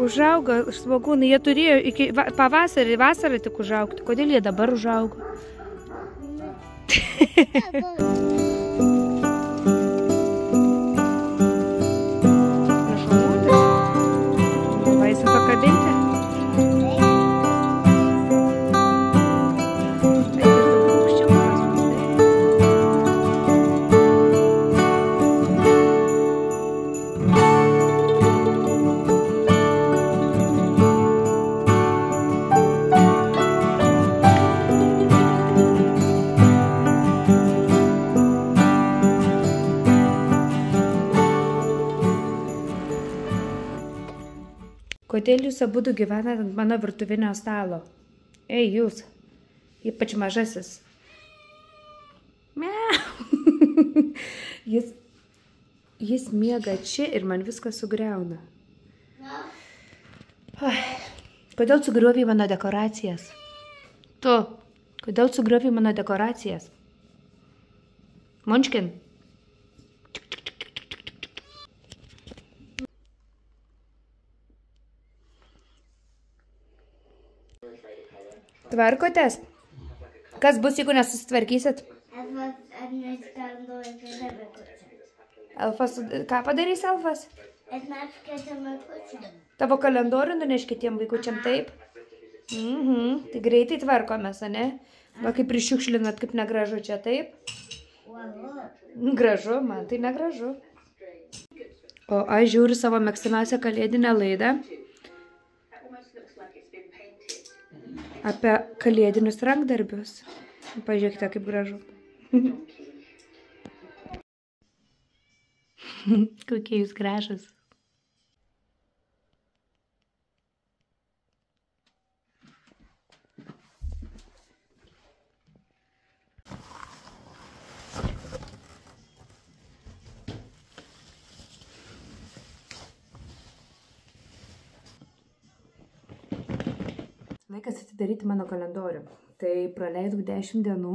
užauga svogūnai, jie turėjo iki pavasarį, vasarą tik užaugti. Kodėl jie dabar užaugo? Vaisi pakabinti? Kodėl jūs abudu gyvenate ant mano virtuvinio stalo? Ei, jūs, ypač mažasis. Miau. Jis miega čia ir man viską sugriauna. Kodėl sugriovė mano dekoracijas? Tu, kodėl sugriovė mano dekoracijas? Munčkin. Tvarkotės? Kas bus, jeigu nesusitvarkysit? Elfas, ką padarys Elfas? Tavo kalendorių nuneš kitiem vaikučiam, taip? Tai greitai tvarkomės, ane? Va, kaip prišiukšlinat, kaip negražu čia, taip? Gražu, man tai negražu. O aš žiūriu savo mėgstamiausią kalėdinę laidą apie kalėdinius rankdarbius. Pažiūrėkite, kaip gražu. Kokie jūs gražus. Laikas atidaryti mano kalendorių. Tai praleidau 10 dienų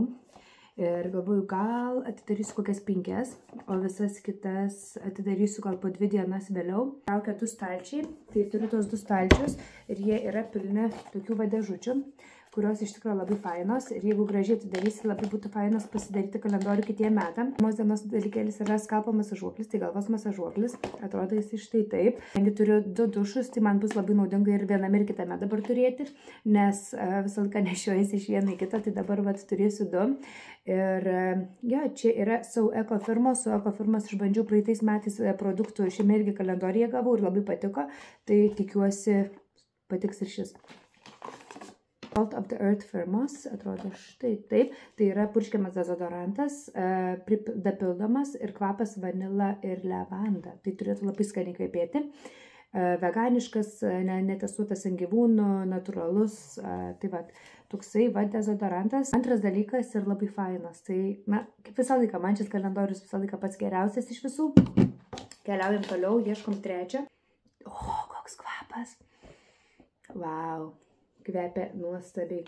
ir galvoju, gal atidarysiu kokias 5, o visas kitas atidarysiu gal po 2 dienas vėliau. Traukia 2 stalčiai, tai turiu tos 2 stalčius ir jie yra pilni tokių vadėžučių, kurios iš tikrųjų labai fainos. Ir jeigu gražiai atidarysi, labai būtų fainos pasidaryti kalendorių kitiem metam. Pirmos dienos dalykėlis yra skalpo masažuoklis, tai galvos masažuoklis. Atrodo jis štai taip. Kadangi turiu 2 dušus, tai man bus labai naudinga ir viename ir kitame dabar turėti, nes visą laiką nešiojuosi iš vieno į kitą, tai dabar vat turėsiu 2. Ir ja, čia yra So Eco firmos. So Eco firmos išbandžiau praeitais metais produktų, šiame irgi kalendoriją gavau ir labai patiko. Tai tikiuosi patiks ir šis. Salt of the Earth firmos, atrodo štai taip, tai yra purškiamas dezodorantas, dapildomas ir kvapas vanila ir levanda. Tai turėtų labai skaniai kvepėti. Veganiškas, netestuotas ant gyvūnų, natūralus, tai va, toksai va dezodorantas. Antras dalykas ir labai fainas, tai, na, kaip visą laiką, man šis kalendorius visą laiką pats geriausias iš visų. Keliaujam toliau, ieškom 3. O, koks kvapas. Wow. Kvepia nuostabiai.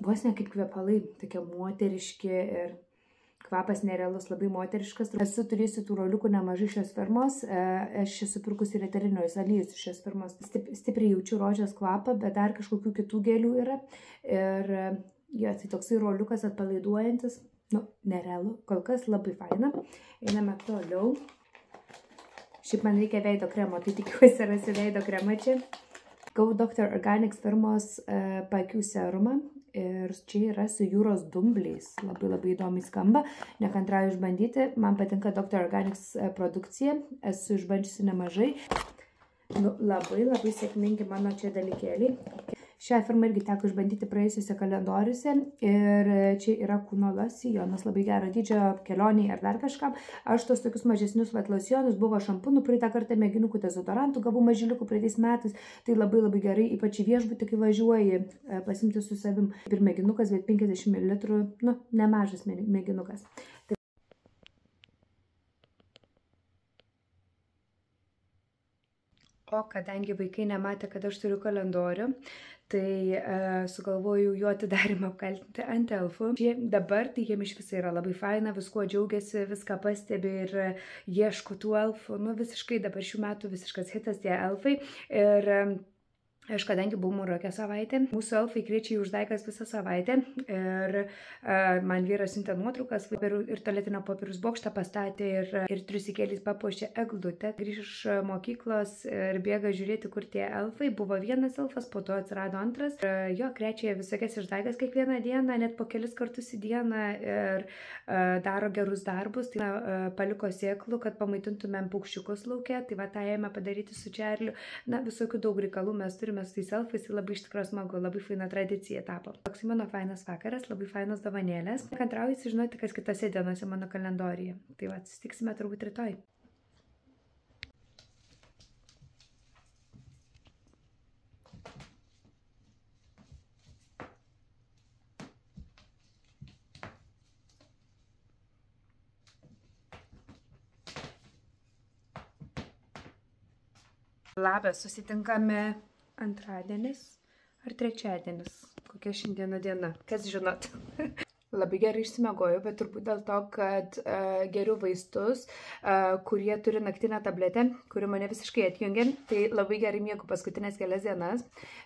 Vos ne kaip kvepalai, tokie moteriški ir kvapas nerealus, labai moteriškas. Esu turėjusi tų roliukų nemažai šios firmos. Aš esu pirkusi ir eterinius aliejus šios firmos. Stipriai jaučiu rožės kvapą, bet dar kažkokių kitų gėlių yra. Ir jo, tai toksai roliukas atpalaiduojantis. Nu, nerealu. Kol kas labai faina. Einame toliau. Šiaip man reikia veido kremo, tai tikiuosi rasiu veido kremą čia. Go Dr. Organics firmos paakių serumą ir čia yra su jūros dumbliais. Labai įdomiai skamba, nekantrauju išbandyti. Man patinka Dr. Organics produkcija, esu išbandžiusi nemažai. Nu, labai sėkmingi mano čia dalykėliai. Šią firmą irgi teko išbandyti praėjusiuose kalendoriuose ir čia yra kūno losijonas, labai gero dydžio kelioniai ar dar kažkam. Aš tos tokius mažesnius losijonus, buvo šampūnų, praeitą kartą mėginukų dezodorantų, gavau mažyliukų praeitais metais, tai labai gerai, ypač į viešbutį, kai važiuoji, pasimti su savim. Ir mėginukas, bet 50 ml, nu, nemažas mėginukas. O kadangi vaikai nematė, kad aš turiu kalendorių, tai sugalvoju jo atidarimą apkaltinti ant elfų. Dabar tai jiem iš viso yra labai faina, viskuo džiaugiasi, viską pastebi ir ieško tų elfų. Nu, visiškai dabar šių metų visiškas hitas tie elfai. Ir aš kadangi buvau Maroke savaitę, mūsų elfai kviečia į uždaigas visą savaitę ir man vyras siuntė nuotraukas ir tualetinio popieriaus bokštą pastatė ir triusikėliais papuošė eglutę. Grįž iš mokyklos ir bėga žiūrėti, kur tie elfai. Buvo vienas elfas, po to atsirado antras. Jo krečia visokias išdaigas kiekvieną dieną, net po kelis kartus į dieną ir daro gerus darbus. Tai paliko sėklų, kad pamaitintumėm paukščiukus lauke. Tai va, tą ėmė padaryti su Čarliu. Na, visokių daug reikalų mes turime su tais elfais, labai iš tikrųjų smagu, labai faina tradicija tapo. Toks mano fainas vakaras, labai fainos dovanėlės. Kantrauju sužinoti, kas kitose dienose mano kalendorijoje. Tai va, susitiksime turbūt rytoj. Labas, susitinkame antradienis ar trečiadienis? Kokia šiandiena diena? Kas žinot? Labai gerai išsimiegoju, bet turbūt dėl to, kad geriu vaistus, kurie turi naktinę tabletę, kuri mane visiškai atjungia. Tai labai gerai miegu paskutinės kelias dienas.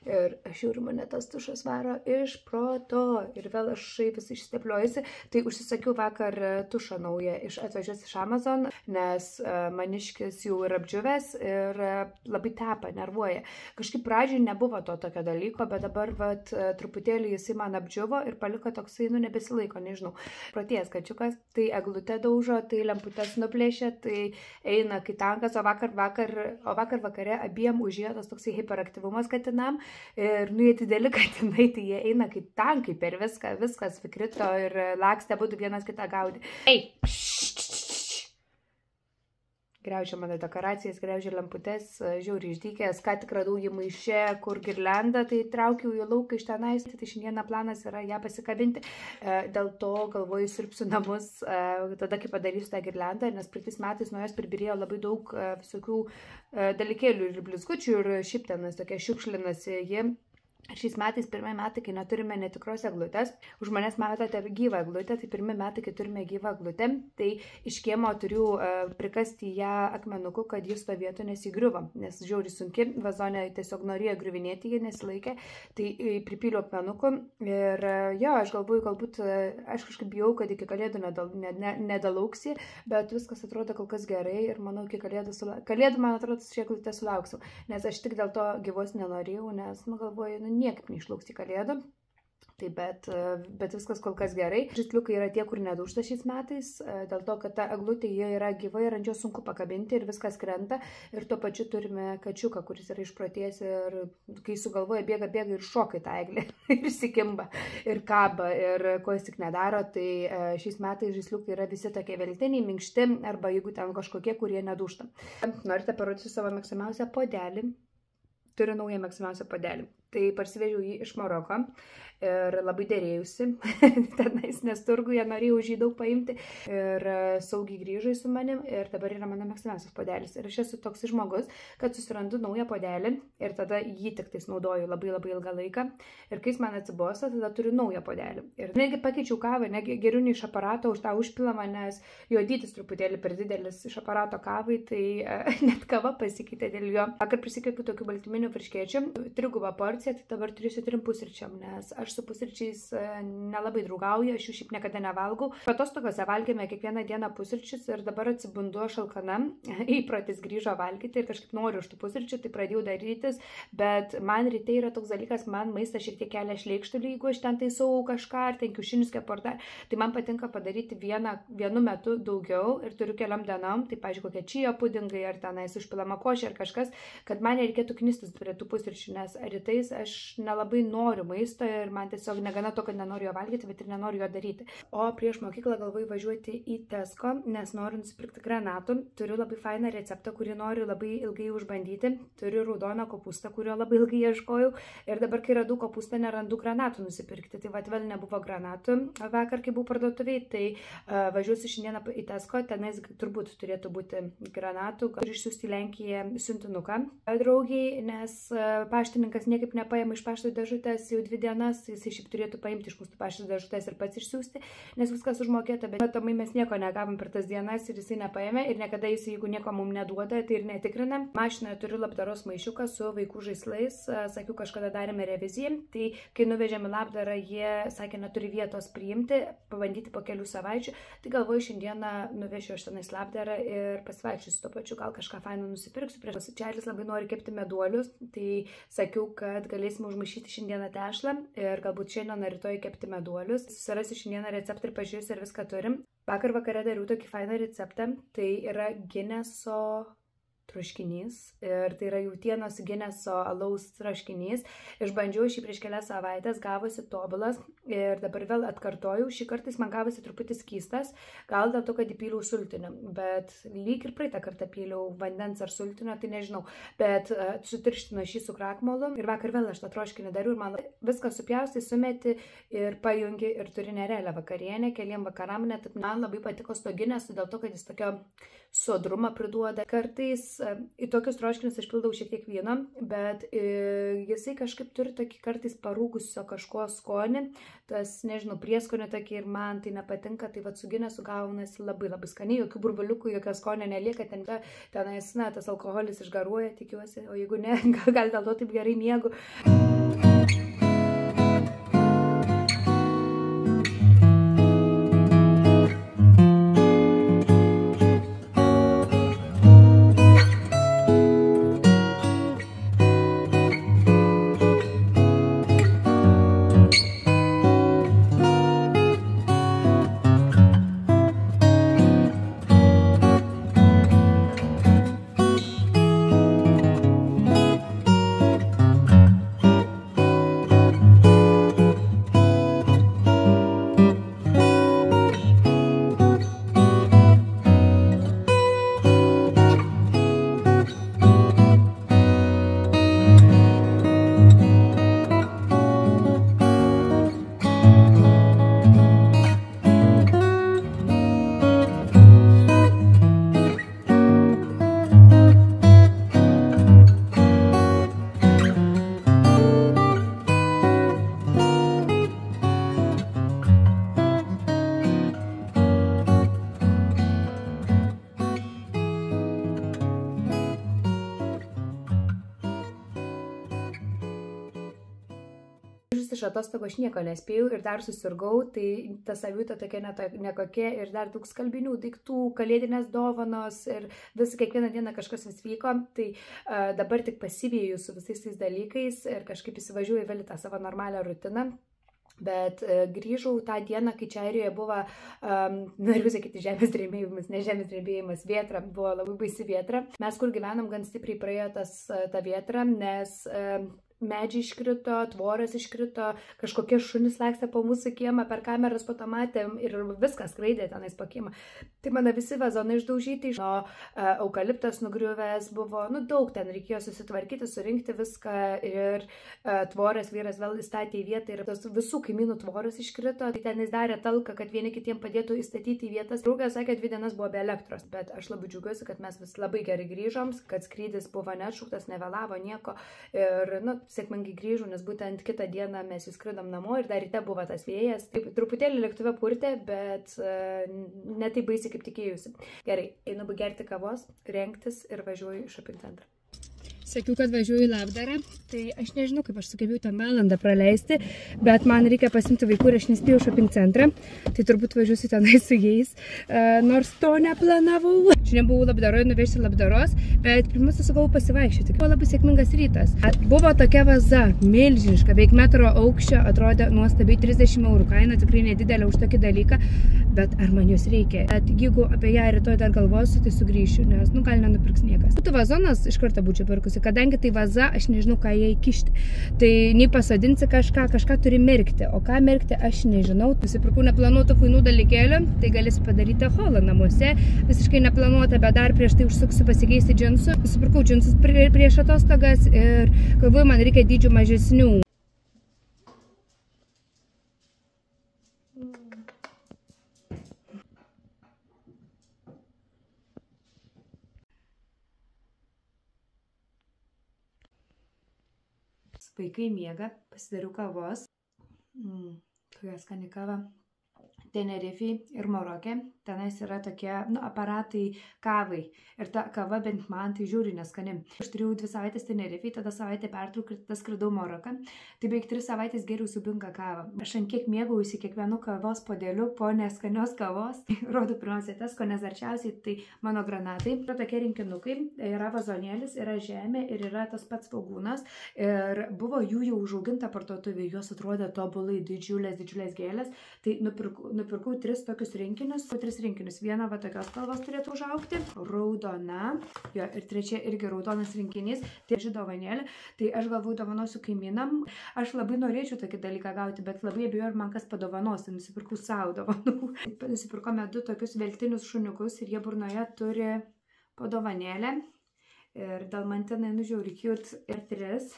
Ir aš žiūriu, mane tas tušas varo iš proto. Ir vėl aš vis išstepliojusi. Tai užsisakiau vakar tušą naują atvažiuos iš Amazon, nes maniškis jau yra apdžiuvęs ir labai tepa, nervuoja. Kažkaip pradžiai nebuvo to tokio dalyko, bet dabar vat, truputėlį jisai man apdžiuvo ir paliko toksai, nu, nebesilaiko, nežinau. Protėjęs kačiukas, tai eglutę daužo, tai lemputės nuplėšia, tai eina kaip tankas, o vakar vakare abiem užėjo tas toksai hiperaktyvumas katinam ir nu jie dideli katinai, tai jie eina kaip tankai per viskas krito ir lakstė, būtų vienas kitą gaudė. Ei! Griaužia mano dekoracijas, griaužia lemputės, žiauriai išdykęs, ką tik radau jį maiše, kur girlianda, tai traukiau į lauką iš tenais, tai šiandieną planas yra ją pasikabinti, dėl to galvoju sirpsiu namus, tada kai padarysiu tą girliandą, nes praeitais metais nuo jos pribirėjo labai daug visokių dalykėlių ir blizgučių ir šiaip tenas tokia šiukšlinasi ji. Šiais metais pirmie metai, kai neturime netikros eglutės, už manęs matote gyvą eglutę, tai pirmie metai, kai turime gyvą eglutę, tai iš kiemo turiu prikasti ją akmenuku, kad jis stovėtų nesigriuvo, nes žiauriai sunki, vazonė tiesiog norėjo griuvinėti, jie nesilaikė, tai pripyliau akmenuku ir jo, aš galvoju, galbūt, aš kažkaip bijau, kad iki kalėdų nedalauksi, bet viskas atrodo kol kas gerai ir manau, iki kalėdų man atrodo, šią eglutę sulauksiu, nes aš tik dėl to gyvos nenorėjau, nes, nu, galvoju, niekaip neišlauks į kalėdą. Tai bet viskas kol kas gerai. Žaisliukai yra tie, kur nedūžta šiais metais, dėl to, kad ta eglutė jie yra gyva ir ant jos sunku pakabinti ir viskas krenta. Ir tuo pačiu turime kačiuką, kuris yra išprotėjęs ir kai sugalvoja, bėga ir šoka į tą eglę ir įsikimba ir kaba ir ko jis tik nedaro. Tai šiais metais žaisliukai yra visi tokie veltiniai, minkšti arba jeigu ten kažkokie, kurie nedūžta. Norite parodyti savo mėgstamiausią puodelį? Turiu naują mėgstamiausią puodelį. Tai parsivežiau jį iš Maroko ir labai dėrėjusi tenais, nes turguje norėjau už jį daug paimti ir saugiai grįžo su manim ir dabar yra mano mėgstamiausias puodelis. Ir aš esu toks žmogus, kad susirandu naują puodelį ir tada jį tik tais naudoju labai ilgą laiką ir kai jis man atsibosta, tada turiu naują puodelį. Ir negi pakeičiau kavą, negi geriu ne iš aparato už tą užpilamą, nes jo dydis truputėlį per didelis iš aparato kavai, tai net kava pasikeitė dėl jo. Vakar prisikvėpiu tokių baltyminių virškėčių, 3 porciją, tai dabar turėsiu 3 pusryčiam, nes aš su pusryčiais nelabai draugauju, aš jų šiaip niekada nevalgau. Atostogose valgėme kiekvieną dieną pusryčius ir dabar atsibundu aš alkana, įprotis grįžo valgyti ir kažkaip noriu už tų pusryčių, tai pradėjau darytis, bet man ryte yra toks dalykas, man maistas šiek tiek kelia šleikštulį, jeigu aš ten taisau kažką, ar ten kiaušinius kepu ar dar, tai man patinka padaryti vienu metu daugiau ir turiu keliom dienom, tai pavyzdžiui kokie čija pudingai ar tenais užpilama košė ar kažkas, kad man nereikėtų knistis prie tų pusryčių, nes rytais aš nelabai noriu maisto ir man tiesiog negana to, kad nenoriu jo valgyti, bet ir nenoriu jo daryti. O prieš mokyklą galvoju važiuoti į Tesco, nes noriu nusipirkti granatų. Turiu labai fainą receptą, kurį noriu labai ilgai išbandyti. Turiu raudoną kopūstą, kurio labai ilgai ieškojau. Ir dabar, kai radau kopūstą, nerandu granatų nusipirkti. Tai vėl nebuvo granatų vakar, kai buvau parduotuviai. Tai važiuosiu šiandieną į Tesco, tenais turbūt turėtų būti granatų. Turiu išsiųsti į Lenkiją siuntinuką draugiai, nes paštininkas niekaip nepaima iš pašto dėžutės jau 2 dienas, jisai šiaip turėtų paimti iš mūsų pašto dėžutės ir pats išsiųsti, nes viskas užmokėta, bet matomai mes nieko negavom per tas dienas ir jisai nepaėmė ir niekada jisai, jeigu nieko mums neduoda, tai ir netikrinam. Mašinoje turiu labdaros maišiuką su vaikų žaislais, sakiau, kažkada darėme reviziją, tai kai nuvežėme labdarą, jie sakė, neturi vietos priimti, pabandyti po kelių savaičių, tai galvoju, šiandieną nuvešiu aš tenais labdarą ir pasivaikščiosiu tuo pačiu, gal kažką faino nusipirksiu. Prieš Čarlis labai nori kepti meduolius, tai sakiau, kad galėsime užmaišyti šiandieną tešlą ir galbūt šiandien ar rytoj kepti meduolius. Susirasiu šiandieną receptą ir pažiūrėsiu, ar viską turim. Vakar vakare dariau tokį fainą receptą, tai yra Gineso troškinys ir tai yra jautienos Gineso alaus troškinys. Išbandžiau šį prieš kelias savaitės, gavosi tobulas ir dabar vėl atkartojau. Šį kartą man gavosi truputį skystas, gal dėl to, kad įpyliau sultinio, bet lyg ir praeitą kartą pyliau vandens ar sultinio, tai nežinau, bet sutirštino šį su krakmolu ir vakar vėl aš tą troškinį dariau ir man viską supjaustai, sumeti ir pajungi ir turi nerealią vakarienę keliam vakaram, net man labai patiko to Gineso dėl to, kad jis tokio sodrumą priduoda. Kartais į tokius troškinius aš pildau šiek tiek vyno, bet jisai kažkaip turi tokį kartais parūgusio kažko skonį, tas, nežinau, prieskonio tokį ir man tai nepatinka, tai vat su Ginesu gaunasi labai labai skaniai, jokių burbuliukų, jokio skonio nelieka, tenais, na, tas alkoholis išgaruoja, tikiuosi, o jeigu ne, gal dėl to taip gerai miegu. Iš atostogų aš nieko nespėjau ir dar susirgau, tai ta savijauta tokia nekokia ir dar daug skalbinių daiktų, kalėdinės dovanos ir kiekvieną dieną kažkas vis vyko, tai dabar tik pasivėjau su visais tais dalykais ir kažkaip įsivažiuoju vėl į tą savo normalią rutiną. Bet grįžau tą dieną, kai čia Airijoje buvo, noriu sakyti, žemės drebėjimas, ne žemės drebėjimas, vėtra, buvo labai baisi vėtra. Mes, kur gyvenam, gan stipriai praėjo ta vėtra, nes medžiai iškrito, tvoras iškrito, kažkokie šunys lakstė po mūsų kiemą, per kameras po to matėm ir viskas skraidė tenais po kiemą. Tai mano visi vazonai išdaužyti, eukaliptas nugriuvęs buvo, nu daug ten reikėjo susitvarkyti, surinkti viską ir tvoras vyras vėl įstatė į vietą ir tos visų kaimynų tvoras iškrito, tai ten jis darė talką, kad vieni kitiem padėtų įstatyti į vietas. Draugas sakė, 2 dienas buvo be elektros, bet aš labai džiaugiuosi, kad mes vis labai gerai grįžom, kad skrydis buvo neatšauktas, nevėlavo nieko ir, nu, sėkmingai grįžau, nes būtent kitą dieną mes jau skridom namo ir dar ryte buvo tas vėjas. Taip, truputėlį lėktuve purtė, bet ne taip baisiai kaip tikėjusi. Gerai, einu gerti kavos, rengtis ir važiuoju į shopping centrą. Sakiau, kad važiuoju į labdarą, tai aš nežinau, kaip aš sugebėjau ten valandą praleisti, bet man reikia pasimti vaikų ir aš nespėjau shopping centrą, tai turbūt važiuosiu tenai su jais, nors to neplanavau. Šiandien buvau labdaroje, nuvežti labdaros, bet pirmas susivau pasivaikščioti. Buvo labai sėkmingas rytas. Buvo tokia vaza, milžiniška, beveik metro aukščio, atrodė nuostabiai 30 eurų kaina, tikrai nedidelė už tokį dalyką, bet ar man jos reikia? Bet jeigu apie ją rytoj dar galvosiu, tai sugrįšiu, nes, nu, gal nenupirks niekas. Būtų vazonas, iš karto būčiau pirkusi. Kadangi tai vaza, aš nežinau, ką jai kišti. Tai nei pasodinsi kažką turi mirkti. O ką mirkti, aš nežinau. Nusipirkau neplanuotų fainų dalykėlių, tai galėsiu padaryti holą namuose. Visiškai neplanuota, bet dar prieš tai užsuksiu pasikeisti džinsų. Nusipirkau džinsus prieš atostogas ir galvoju, man reikia dydžių mažesnių. vaikai miega, pasidariau kavos. Kokia skani kava. Tenerifei ir Marokė. Tenais yra tokie, aparatai kavai. Ir ta kava bent man tai žiūri neskani. Aš turėjau 2 savaitės Tenerifei, tada savaitę pertraukų ir tada skridau Maroką. Tai beveik 3 savaitės geriau subinką kavą. Aš ant kiek mėgaujusi kiekvienu kavos podeliu po neskanios kavos. Rodo pirmiausia tas, ko nesarčiausiai, tai mano granatai. Yra tokie rinkinukai, yra vazonėlis, yra žemė ir yra tas pats svogūnas. Ir buvo jų jau užauginta parduotuvė, jos atrodė tobulai didžiulės gėlės. Tai nupirkau 3 tokius rinkinius, 3 rinkinius. Vieną va tokios spalvos turėtų užaugti, raudona, jo, ir 3 irgi raudonas rinkinys, tai ši dovanėlė. Tai aš galvoju, dovanosiu kaimynam. Aš labai norėčiau tokį dalyką gauti, bet labai abejoju, ar man kas padovanos. Tai nusipirkau savo dovanų. Nusipirkome 2 tokius veltinius šuniukus ir jie burnoje turi po dovanėlę. Ir dalmantinai nužiauri cute ir 3.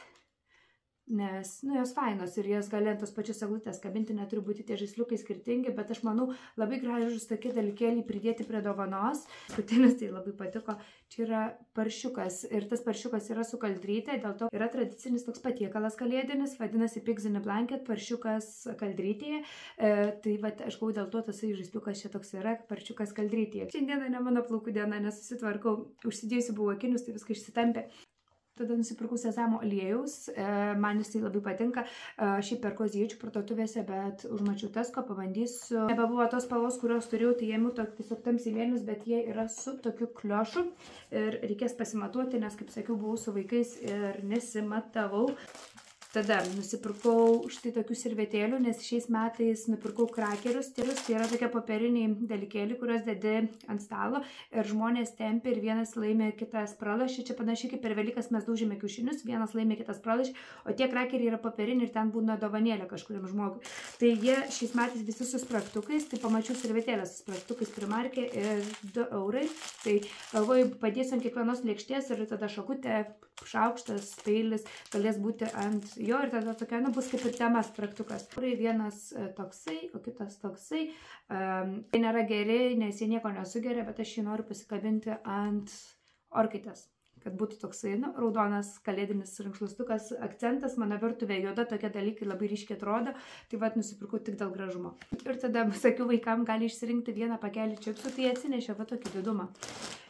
Nes, jos fainos ir jas gali ant tos pačios eglutės kabinti, neturi būti tie žaisliukai skirtingi, bet aš manau, labai gražus tokie dalykėliai pridėti prie dovanos. Paskutinis tai labai patiko. Čia yra paršiukas ir tas paršiukas yra su kaldrytė, dėl to yra tradicinis toks patiekalas kalėdinis, vadinasi Pigs in a Blanket, paršiukas kaldrytėje. Tai va, aš gau dėl to tasai žaisliukas čia toks yra, paršiukas kaldrytėje. Šiandieną ne mano plaukų diena, nesusitvarkau, užsidėjusi buvau akinius, tai viską išsitampė. Tada nusipirkau sezamo aliejaus, man jis tai labai patinka, šiaip perku azijiečių parduotuvėse, bet užmačiau Tesco, pabandysiu. Nebebuvo tos spalvos, kurios turėjau, tai jie tiesiog tamsiai mėlynis, bet jie yra su tokiu kliošu ir reikės pasimatuoti, nes, kaip sakiau, buvau su vaikais ir nesimatavau. Tada nusipirkau štai tokių servetėlių, nes šiais metais nupirkau krakerius. Tai yra tokie popieriniai dalykėliai, kuriuos dedi ant stalo ir žmonės tempia ir vienas laimė, kitas pralašė. Čia panašiai kaip per Velykas mes daužėme kiaušinius, vienas laimė, kitas pralašė, o tie krakeriai yra popieriniai ir ten būna dovanėlė kažkuriam žmogui. Tai jie šiais metais visi su spragtukais, tai pamačiau servetėlės su spragtukais Primarke ir 2 eurai. Tai galvoju, padėsiu ant kiekvienos lėkštės ir tada šakutė, šaukštas, peilis galės būti ant jo ir tada tokia, bus kaip ir tema spragtukas. Vienas toksai, o kitas toksai. Tai nėra geri, nes jie nieko nesugeria, bet aš jį noriu pasikabinti ant orkaitės. Kad būtų toksai, raudonas kalėdinis rankšluostukas, akcentas, mano virtuvė juoda, tokie dalykai labai ryškiai atrodo, tai vat nusipirkau tik dėl gražumo. Ir tada sakiau, vaikam gali išsirinkti vieną pakelį čipsų, tai atsinešė va tokį didumą.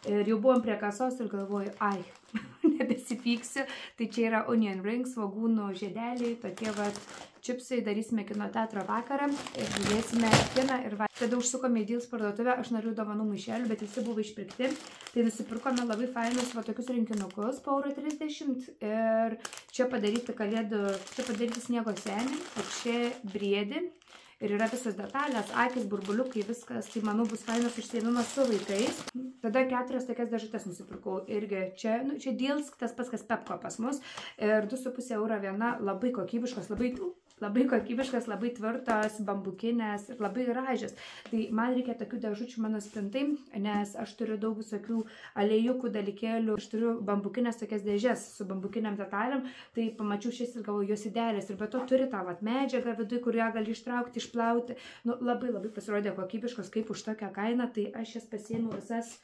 Ir jau buvom prie kasos ir galvoju, nebesipyksiu, tai čia yra onion rings, svogūnų žiedeliai, tokie va čipsai, darysime kino teatro vakarą ir žiūrėsime kiną ir tada užsukome į Deals parduotuvę, aš noriu dovanų maišelių, bet visi buvo išpirkti, tai nusipirkome labai fainus va tokius rinkinukus po 1,30 € ir čia padaryti kalėdų, čia padaryti sniego senį, o čia briedį. Ir yra visos detalės, akis, burbuliukai, viskas, tai manau bus fainas užsiėmimas su vaikais. Tada 4 tokias dėžutės nusipirkau irgi čia Deals, tas pats kas Pepko pas mus. Ir 2,5 € viena, labai kokybiškos, labai kokybiškas, labai tvirtos, bambukinės ir labai gražios. Tai man reikia tokių dėžučių mano spintai, nes aš turiu daug visokių aliejukų, dalykėlių. Aš turiu bambukinės tokias dėžes su bambukiniam detalėm, tai pamačiau šiais ir galvoju, jos idealios. Ir be to turi tą medžiagą viduje, kurią gali ištraukti, išplauti. Labai pasirodė kokybiškos, kaip už tokią kainą, tai aš jas pasiėmiau visas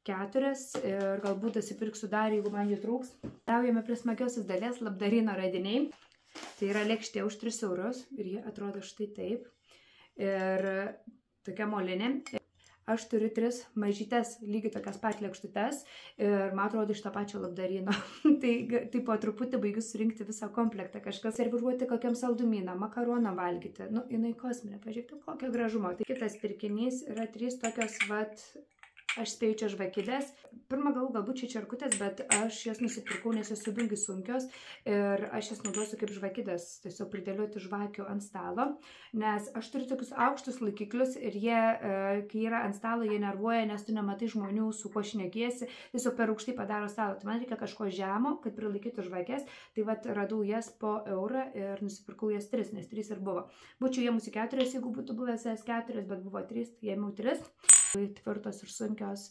4 ir galbūt nusipirksiu dar, jeigu man jų trūks. Daujame prie smagiosios dalies, labdarino radiniai. Tai yra lėkštė už 3 € ir jie atrodo štai taip. Ir tokia molinė. Aš turiu 3 mažytes, lygiai tokias pat lėkštutes ir man atrodo iš to pačio labdarino. Tai po truputį baigiu surinkti visą komplektą. Kažkas serviruoti kokiam saldumyną, makaroną valgyti. Jinai kosminė, pažiūrėkite, kokio gražumo. Tai kitas pirkinys yra 3 tokios aš spėju čia žvakidės. Pirmą galbūt čia čerkutės, bet aš jas nusipirkau, nes jos siubingai sunkios ir aš jas naudosiu kaip žvakidės, tiesiog pridėlioti žvakių ant stalo, nes aš turiu tokius aukštus laikiklius ir jie, kai yra ant stalo, jie nervuoja, nes tu nematai žmonių, su kuo šnekiesi, tiesiog per aukštai padaro stalo. Tai man reikia kažko žemo, kad prilaikytų žvakės, tai vat radau jas po eurą ir nusipirkau jas 3, nes 3 ir buvo. Būčiau ėmusi 4, jeigu būtų buvęs 4, bet buvo 3, tai ėmiau 3. Tvirtos ir sunkios,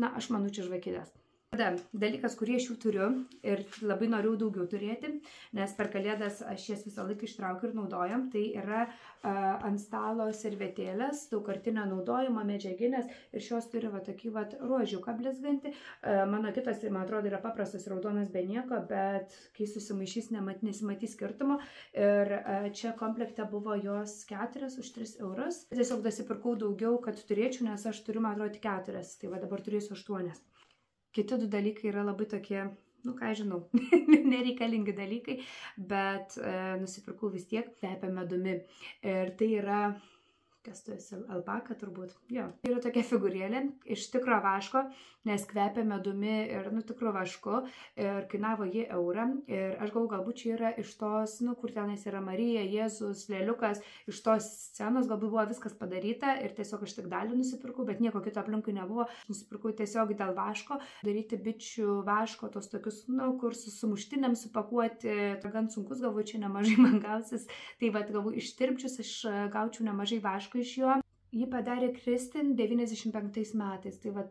aš manau, čia žvakidės. Tada dalykas, kurį aš jų turiu ir labai noriu daugiau turėti, nes per kalėdas aš jas visą laiką ištraukiu ir naudojam, tai yra ant stalo servetėlės, daugkartinio naudojimo, medžiaginės ir šios turi va tokį va ruožiuką blizgantį. Mano kitas, tai man atrodo, yra paprastas raudonas be nieko, bet kai susimaišys, nesimatys skirtumo. Ir čia komplekte buvo jos 4 už 3 eurus. Tiesiog dasipirkau daugiau, kad turėčiau, nes aš turiu, man atrodo, 4, tai va dabar turėsiu 8. Kiti 2 dalykai yra labai tokie, nu ką žinau, nereikalingi dalykai, bet nusipirkau vis tiek, kvepia medumi. Ir tai yra, kas tu esi, alpaka turbūt, jo. Tai yra tokia figūrėlė iš tikro vaško, nes kvepia medumi ir, nu, tikro vašku. Ir kainavo ji eurą. Ir aš galvoju, galbūt čia yra iš tos, nu, kur tenais yra Marija, Jėzus, Lėliukas, iš tos scenos galbūt buvo viskas padaryta ir tiesiog aš tik dalį nusipirkau, bet nieko kito aplinkui nebuvo. Nusipirkau tiesiog dėl vaško, daryti bičių vaško, tos tokius, nu, kur su sumuštiniam supakuoti, gan sunkus, galvoju, čia nemažai man gausis. Tai va, galvoju, ištirpčius aš gaučiau nemažai vaško iš jo. Jį padarė Kristin 95 metais. Tai va,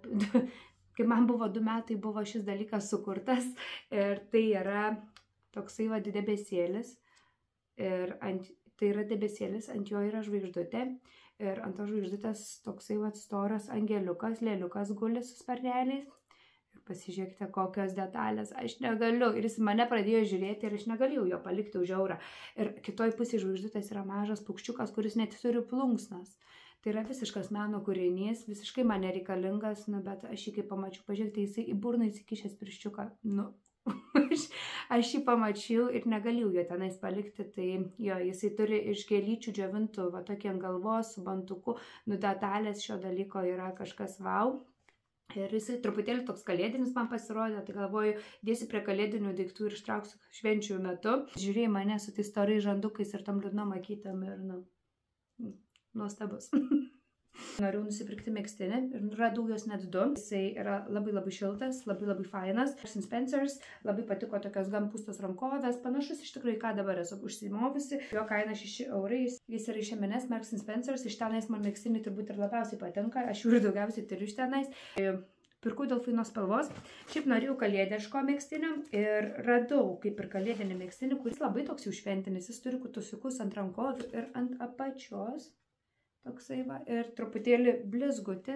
kai man buvo 2 metai, buvo šis dalykas sukurtas. Ir tai yra toksai va debesėlis. Ir tai yra debesėlis, ant jo yra žvaigždutė. Ir ant to žvaigždutės toksai va storas angeliukas, lėliukas guli su sparneliais. Ir pasižiūrėkite, kokios detalės. Aš negaliu. Ir jis mane pradėjo žiūrėti ir aš negalėjau jo palikti už eurą. Ir kitoj pusėje žvaigždutės yra mažas paukščiukas, kuris net turi plunksnas. Tai yra visiškas meno kūrinys, visiškai man nereikalingas, nu, bet aš jį kaip pamačiau, pažiūrėkite, jisai į burną įsikišęs pirščiuką, nu, aš jį pamačiau ir negalėjau jo tenais palikti, tai jo, jisai turi iš gėlyčių džiovintų, va tokį ant galvos, su bantuku, nu, detalės šio dalyko yra kažkas vau. Ir jisai truputėlį toks kalėdinis man pasirodė, tai galvoju, dėsiu prie kalėdinių daiktų ir ištrauksiu švenčių metu. Žiūrėjai mane su tais storais žandukais ir tam liūdnom akytėm ir, nu, nuostabus. Noriu nusipirkti megztinį ir radau jos net 2. Jisai yra labai šiltas, labai fainas. Marks & Spencer's, labai patiko tokios gan pūstos rankovės, panašus iš tikrųjų, ką dabar esu užsimovusi. Jo kaina 6 eurai, jis yra iš M&S, Marks & Spencer's, iš tenais man megztinį turbūt ir labiausiai patinka, aš jų ir daugiausiai turiu iš tenais. Pirkau dėl fainos spalvos. Šiaip norėjau kalėdiško megztinio ir radau kaip ir kalėdinį megztinį, kuris labai toks jau šventinis, jis turi kutusiukus ant rankovių ir ant apačios. Toksai va, ir truputėlį blizgutį,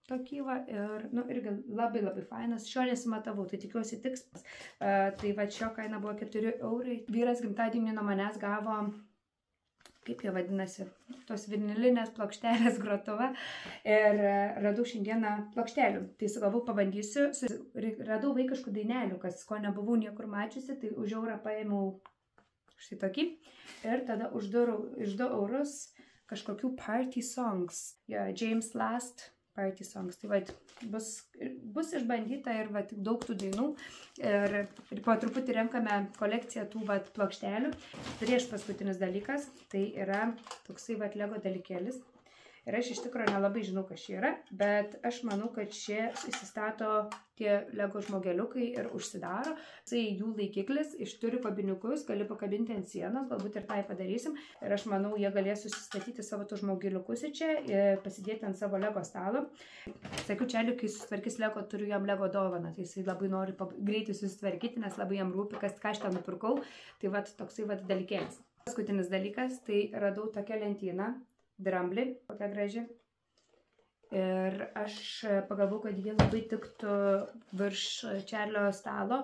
tokį va, ir, nu, irgi labai fainas, šio nesimatavau, tai tikiuosi tiks. Tai va, šio kaina buvo 4 eurai. Vyras gimtadienį nuo manęs gavo, kaip jie vadinasi, tos vinilinės plokštelės grotuvą ir radau šiandieną plokštelių. Tai sugalvau, pabandysiu, radau vaikiškų dainelių, ko nebuvau niekur mačiusi, tai už eurą paėmiau štai tokį ir tada už 2 eurus kažkokių party songs. James Last party songs. Tai va, bus išbandyta ir va, daug tų dainų. Ir po truputį renkame kolekciją tų va, plokštelių. Prieš paskutinis dalykas, tai yra toksai va, Lego dalykėlis. Ir aš iš tikrųjų nelabai žinau, kas čia yra, bet aš manau, kad čia įsistato tie Lego žmogeliukai ir užsidaro. Tai jų laikiklis, turi kabiniukus, gali pakabinti ant sienos, galbūt ir tai padarysim. Ir aš manau, jie galės susistatyti savo tų žmogeliukus į čia ir pasidėti ant savo Lego stalo. Sakiau, Čeliui, kai susitvarkys Lego, turiu jam Lego dovaną. Tai jisai labai nori greitai susitvarkyti, nes labai jam rūpi, ką aš ten nupirkau. Tai va, toksai va dalykėlis. Paskutinis dalykas, tai radau tokią lentyną. Dramblį, kokia graži. Ir aš pagalvojau, kad jie labai tiktų virš Čarlio stalo,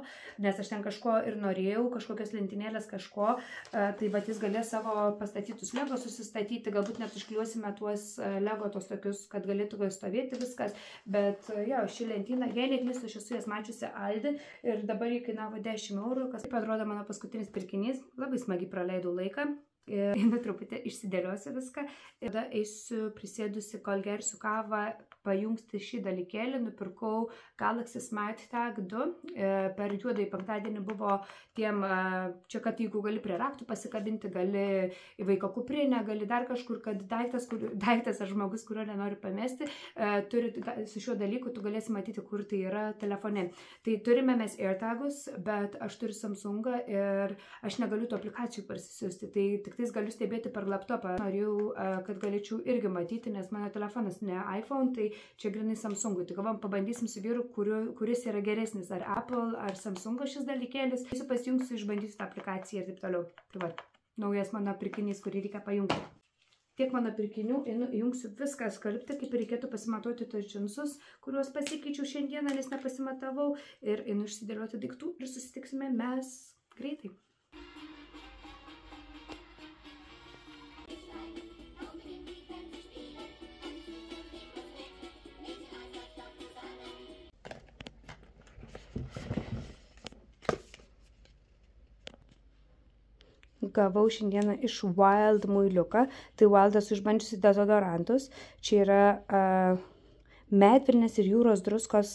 nes aš ten kažko ir norėjau, kažkokios lentynėlės kažko, tai va jis galės savo pastatytus Lego susistatyti, galbūt net užkliuosime tuos Lego tos tokius, kad galėtų stovėti viskas, bet jo, ši lentyna, jei neklystu, aš esu jas mačiusi Aldi ir dabar jį kainavo 10 eurų, kas taip atrodo mano paskutinis pirkinys, labai smagiai praleidau laiką. Ir truputį išsidėliosiu viską. Ir tada eisiu prisėdusi, kol gersiu kavą, pajungti šį dalykėlį. Nupirkau Galaxy Smart Tag 2. Per juodąjį penktadienį buvo tiem, čia kad jeigu gali prie raktų pasikabinti, gali į vaiko kuprinę, gali dar kažkur, kad daiktas ar žmogus, kurio nenori pamesti, su šiuo dalyku tu galėsi matyti, kur tai yra telefone. Tai turime mes AirTagus, bet aš turiu Samsungą ir aš negaliu tų aplikacijų parsisiųsti. Tai tik tik tais galiu stebėti per laptopą. Norėjau, kad galėčiau irgi matyti, nes mano telefonas ne iPhone, tai čia grinai Samsungui. Tai galvom, pabandysim su vyru, kuris yra geresnis, ar Apple, ar Samsungo šis dalykėlis. Pasijungsiu, išbandysiu tą aplikaciją ir taip toliau. Tai va, naujas mano pirkinys, kurį reikia pajungti. Tiek mano pirkinių, įjungsiu viską skalbti, kaip reikėtų pasimatuoti tos džinsus, kuriuos pasikeičiau šiandieną, nes nepasimatavau. Ir einu išsidėlioti daiktų ir susitiksime mes greitai. Gavau šiandieną iš Wild muiliuką. Tai Wildas išbandžiusi dezodorantus. Čia yra medvilnės ir jūros druskos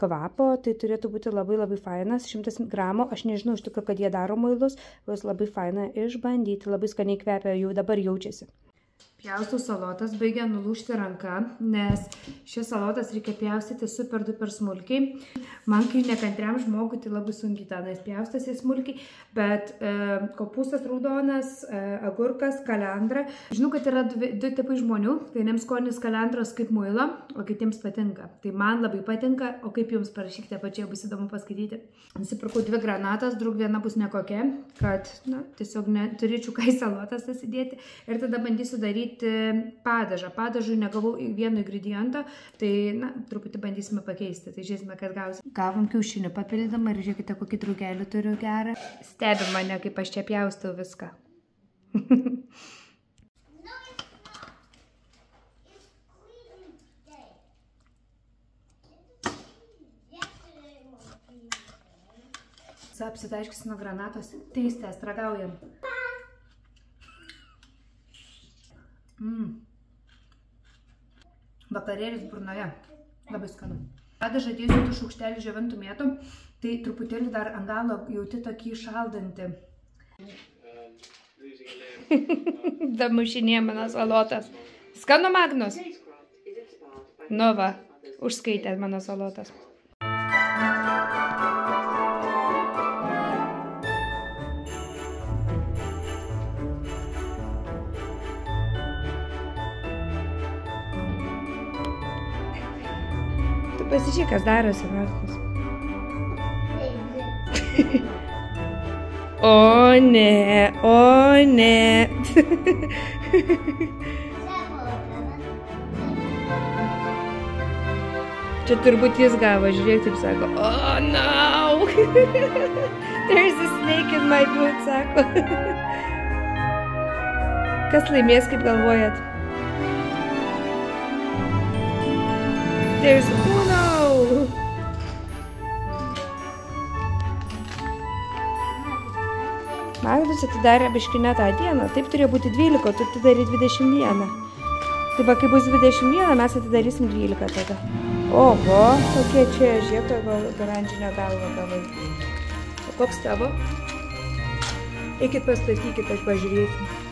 kvapo. Tai turėtų būti labai fainas. 100 gramų. Aš nežinau iš tikrųjų, kad jie daro muilus. Juos labai faina išbandyti. Labai skaniai kvepia, jau dabar jaučiasi. Pjaustau salotas, baigia nulūžti ranka, nes šias salotas reikia pjaustyti super duper smulkiai. Man kaip nekantriam žmogui tai labai sunkiai tenais pjaustasi smulkiai, bet kopūstas raudonas, agurkas, kalendra. Žinau, kad yra du tipai žmonių, vieniems skonis kalendros kaip muilo, o kitiems patinka. Tai man labai patinka, o kaip jums parašykite pačiai, bus įdomu paskaityti. Nusipirkau 2 granatas, drug viena bus nekokia, kad tiesiog turėčiau ką į salotas įdėti ir tada bandysiu daryti padažą. Padažui negavau vieno ingrediento, tai, truputį bandysime pakeisti. Tai žiūrėsime, kad gausim. Gavom kiaušinių papildymą ir žiūrėkite, kokį drugelį turiu gerą. Stebi mane, kaip aš čia pjaustau viską. Apsitaiškisi nuo granatos. Teistės, ragaujam. Vakarėlis burnoje. Labai skanu. Padažą dėsiu tų šaukštelį džiovintų mėtų, tai truputėlį dar ant galo jauti tokį šaldantį. Damušinė mano salotas. Skanu, Magnus? Nu va, užskaitė mano salotas. Pasižiūrėk, kas darosi, Markus. O ne, o ne. Čia turbūt jis gavo, žiūrėk, taip sako. Oh no! There's a snake in my boot, sako. Kas laimės, kaip galvojat? There's Uno! Magnus atidarė biškinę tą dieną. Taip turėjo būti 12, tu atidarė 21. Tai va, kai bus 21, mes atidarysim 12 tada. Oho, tokie čia žiūrėk, oranžinio galvo gavai. O koks tavo? Eikit pastatykit, aš pažiūrėsiu.